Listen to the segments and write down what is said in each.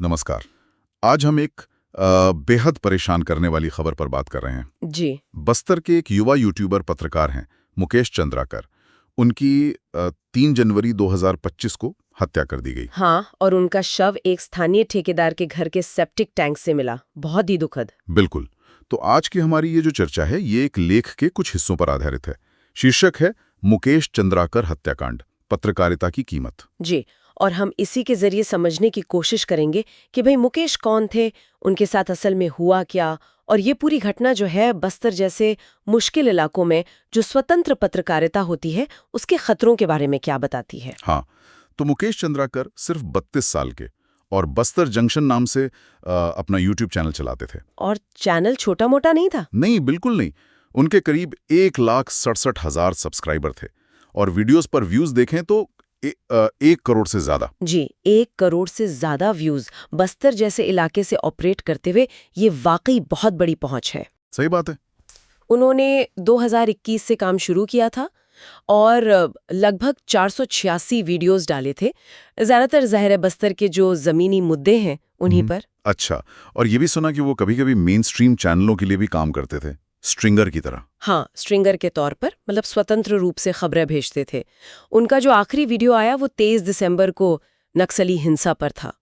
नमस्कार। आज हम एक बेहद परेशान करने वाली खबर पर बात कर रहे हैं। जी। बस्तर के एक युवा यूट्यूबर पत्रकार हैं मुकेश चंद्राकर। उनकी 3 जनवरी 2025 को हत्या कर दी गई। हाँ, और उनका शव एक स्थानीय ठेकेदार के घर के सेप्टिक टैंक से मिला। बहुत ही दुखद। बिल्कुल। तो आज की हमारी ये जो चर्चा है ये एक लेख के कुछ हिस्सों पर आधारित है। शीर्षक है मुकेश चंद्राकर हत्याकांड, पत्रकारिता की कीमत। जी, और हम इसी के जरिए समझने की कोशिश करेंगे कि भाई मुकेश कौन थे, उनके साथ असल में हुआ क्या, और ये पूरी घटना जो है बस्तर जैसे मुश्किल इलाकों में जो स्वतंत्र पत्रकारिता होती है उसके खतरों के बारे में क्या बताती है। हाँ, तो मुकेश चंद्राकर सिर्फ 32 साल के और बस्तर जंक्शन नाम से अपना यूट्यूब चैनल चलाते थे। और चैनल छोटा मोटा नहीं था। नहीं, बिल्कुल नहीं। उनके करीब 1,67,000 सब्सक्राइबर थे और वीडियोस पर व्यूज देखें तो 1 करोड़ से ज्यादा। जी, 1 करोड़ से ज्यादा व्यूज बस्तर जैसे इलाके से ऑपरेट करते हुए ये वाकई बहुत बड़ी पहुंच है। सही बात है। उन्होंने 2021 से काम शुरू किया था और लगभग 486 वीडियोस डाले थे। ज्यादातर ज़ाहिर है बस्तर के जो जमीनी मुद्दे हैं उन्हीं पर। अच्छा, और ये भी सुना कि वो कभी-कभी मेन स्ट्रीम चैनलों के लिए भी काम करते थे, स्ट्रिंगर की तरह। हाँ, स्ट्रिंगर के तौर पर, मतलब स्वतंत्र रूप से खबरें भेजते थे। उनका जो आखिरी वीडियो आया वो 23 दिसंबर को नक्सली हिंसा पर था।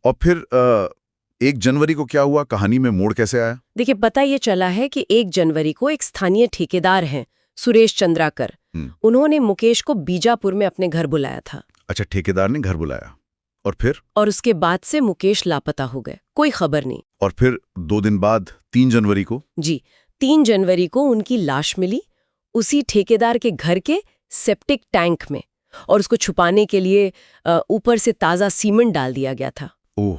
और फिर 1 जनवरी को क्या हुआ? कहानी में मोड़ कैसे आया? देखिए, पता ये चला है कि 1 जनवरी को एक स्थानीय ठेकेदार हैं सुरेश चंद्राकर। उन्होंने मुकेश को बीजापुर में अपने घर बुलाया था। अच्छा, ठेकेदार ने घर बुलाया और फिर? और उसके बाद से मुकेश लापता हो गए, कोई खबर नहीं। और फिर 2 दिन बाद 3 जनवरी को? जी, 3 जनवरी को उनकी लाश मिली उसी ठेकेदार के घर के सेप्टिक टैंक में, और उसको छुपाने के लिए ऊपर से ताज़ा सीमेंट डाल दिया गया था। ओह,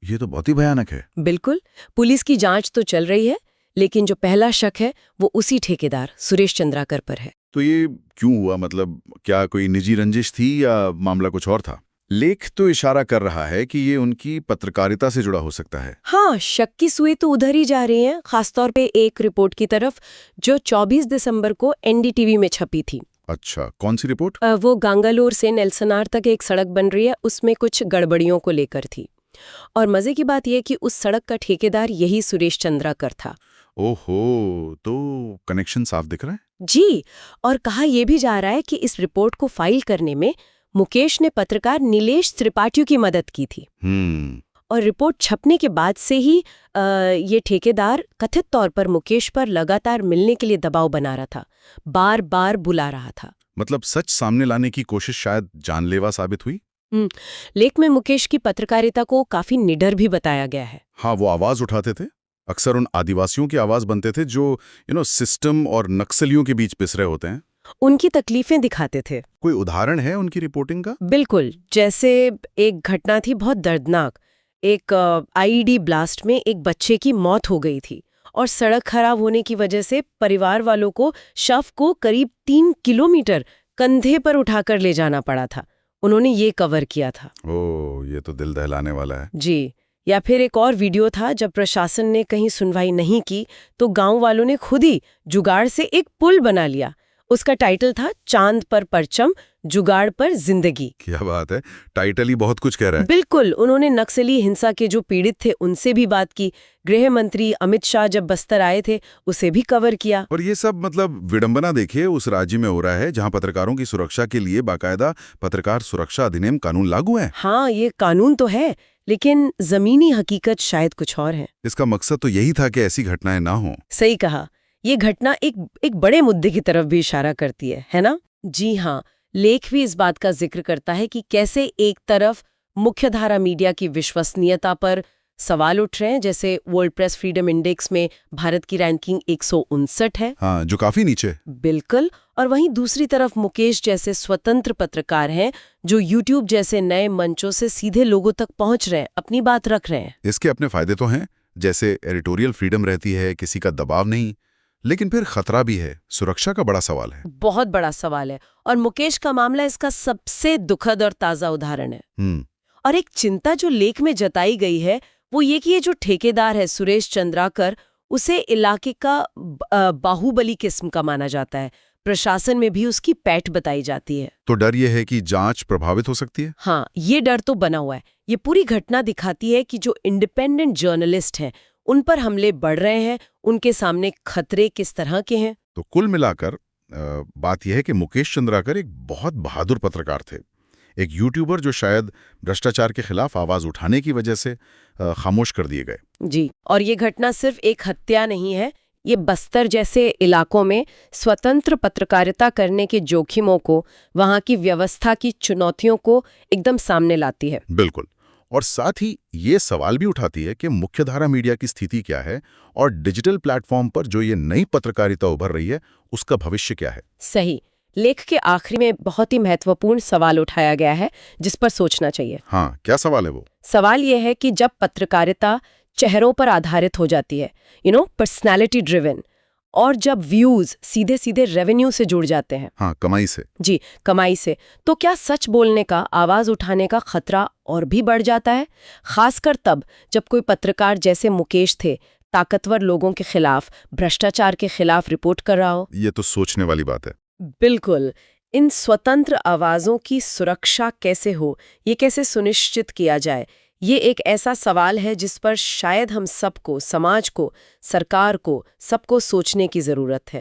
ये तो बहुत ही भयानक है। बिल्कुल। पुलिस की जांच तो चल रही है, लेकिन जो पहला शक है वो उसी ठेकेदार सुरेश चंद्राकर पर है। तो ये क्यों हुआ? मतलब क्या कोई निजी रंजिश थी या मामला कुछ और था? लेख तो इशारा कर रहा है कि ये उनकी पत्रकारिता से जुड़ा हो सकता है। हाँ, शक की सुई तो उधर ही जा रही है, खासतौर पे एक रिपोर्ट की तरफ जो 24 दिसंबर को एनडीटीवी में छपी थी। अच्छा, कौन सी रिपोर्ट? वो गांगालोर से नेल्सनार तक एक सड़क बन रही है, उसमें कुछ गड़बड़ियों को लेकर थी। और मजे की बात यह कि उस सड़क का ठेकेदार यही सुरेश चंद्राकर था। ओहो, तो कनेक्शन साफ दिख रहा है। जी, और कहा यह भी जा रहा है कि इस रिपोर्ट को फाइल करने में मुकेश ने पत्रकार नीलेश त्रिपाठी की मदद की थी। और रिपोर्ट छपने के बाद से ही ये ठेकेदार कथित तौर पर मुकेश पर लगातार मिलने के लिए दबाव बना रहा था, बार बार बुला रहा था। मतलब सच सामने लाने की कोशिश शायद जानलेवा साबित हुई। लेख में मुकेश की पत्रकारिता को काफी निडर भी बताया गया है। हाँ, वो आवाज उठाते थे, अक्सर उन आदिवासियों की आवाज बनते थे जो सिस्टम और नक्सलियों के बीच पिस रहे होते हैं। उनकी तकलीफें दिखाते थे। कोई उदाहरण है उनकी रिपोर्टिंग का? बिल्कुल, जैसे एक घटना थी बहुत दर्दनाक। एक आईईडी ब्लास्ट में एक बच्चे की मौत हो गई थी और सड़क खराब होने की वजह से परिवार वालों को शव को करीब 3 किलोमीटर कंधे पर उठाकर ले जाना पड़ा था। उन्होंने ये कवर किया था। ओह, ये तो दिल दहलाने वाला है। जी। या फिर एक और वीडियो था जब प्रशासन ने कहीं सुनवाई नहीं की तो गांव वालों ने खुद ही जुगाड़ से एक पुल बना लिया। उसका टाइटल था चांद पर परचम, जुगाड़ पर जिंदगी। क्या बात है, टाइटल ही बहुत कुछ कह रहा है। बिल्कुल। उन्होंने नक्सली हिंसा के जो पीड़ित थे उनसे भी बात की। गृह मंत्री अमित शाह जब बस्तर आए थे उसे भी कवर किया। और ये सब मतलब विडंबना देखिए उस राज्य में हो रहा है जहां पत्रकारों की सुरक्षा के लिए बाकायदा पत्रकार सुरक्षा अधिनियम कानून लागू है। हाँ, ये कानून तो है, लेकिन जमीनी हकीकत शायद कुछ और है। इसका मकसद तो यही था कि ऐसी घटनाएं ना हो। सही कहा। ये घटना एक बड़े मुद्दे की तरफ भी इशारा करती है ना? जी हाँ, लेख भी इस बात का जिक्र करता है कि कैसे एक तरफ मुख्यधारा मीडिया की विश्वसनीयता पर सवाल उठ रहे हैं, जैसे वर्ल्ड प्रेस फ्रीडम इंडेक्स में भारत की रैंकिंग 159 है। हाँ, जो काफी नीचे। बिल्कुल। और वहीं दूसरी तरफ मुकेश जैसे स्वतंत्र पत्रकार हैं जो यूट्यूब जैसे नए मंचों से सीधे लोगों तक पहुंच रहे हैं, अपनी बात रख रहे हैं। इसके अपने फायदे तो हैं, जैसे एडिटोरियल फ्रीडम रहती है, किसी का दबाव नहीं, लेकिन फिर खतरा भी है, सुरक्षा का बड़ा सवाल है। बहुत बड़ा सवाल है, और मुकेश का मामला इसका सबसे दुखद और ताजा उदाहरण है। और एक चिंता जो लेख में जताई गई है वो ये कि ये जो ठेकेदार है सुरेश चंद्राकर, उसे इलाके का बाहुबली किस्म का माना जाता है। प्रशासन में भी उसकी पैठ बताई जाती है। तो डर ये है कि जांच प्रभावित हो सकती है। हाँ, ये डर तो बना हुआ है। ये पूरी घटना दिखाती है कि जो इंडिपेंडेंट जर्नलिस्ट हैं उन पर हमले बढ़ रहे हैं, उनके सामने खतरे किस तरह के हैं। तो कुल मिलाकर बात यह है कि मुकेश चंद्राकर एक बहुत बहादुर पत्रकार थे, एक यूट्यूबर जो शायद भ्रष्टाचार के खिलाफ आवाज उठाने की वजह से खामोश कर दिए गए। जी, और ये घटना सिर्फ एक हत्या नहीं है, ये बस्तर जैसे इलाकों में स्वतंत्र पत्रकारिता करने के जोखिमों को, वहाँ की व्यवस्था की चुनौतियों को एकदम सामने लाती है। बिल्कुल, और साथ ही ये सवाल भी उठाती है कि मुख्यधारा मीडिया की स्थिति क्या है और डिजिटल प्लेटफॉर्म पर जो ये नई पत्रकारिता उभर रही है उसका भविष्य क्या है। सही। लेख के आखिरी में बहुत ही महत्वपूर्ण सवाल उठाया गया है जिस पर सोचना चाहिए। हाँ, क्या सवाल है वो? सवाल यह है कि जब पत्रकारिता चेहरों पर आधारित हो जाती है, पर्सनैलिटी ड्रिवन, और जब व्यूज सीधे सीधे रेवेन्यू से जुड़ जाते हैं, हाँ, कमाई से। जी, कमाई से, तो क्या सच बोलने का, आवाज उठाने का खतरा और भी बढ़ जाता है? खासकर तब जब कोई पत्रकार जैसे मुकेश थे ताकतवर लोगों के खिलाफ, भ्रष्टाचार के खिलाफ रिपोर्ट कर रहा हो। ये तो सोचने वाली बात है। बिल्कुल। इन स्वतंत्र आवाजों की सुरक्षा कैसे हो, ये कैसे सुनिश्चित किया जाए, ये एक ऐसा सवाल है जिस पर शायद हम सबको, समाज को, सरकार को, सबको सोचने की जरूरत है।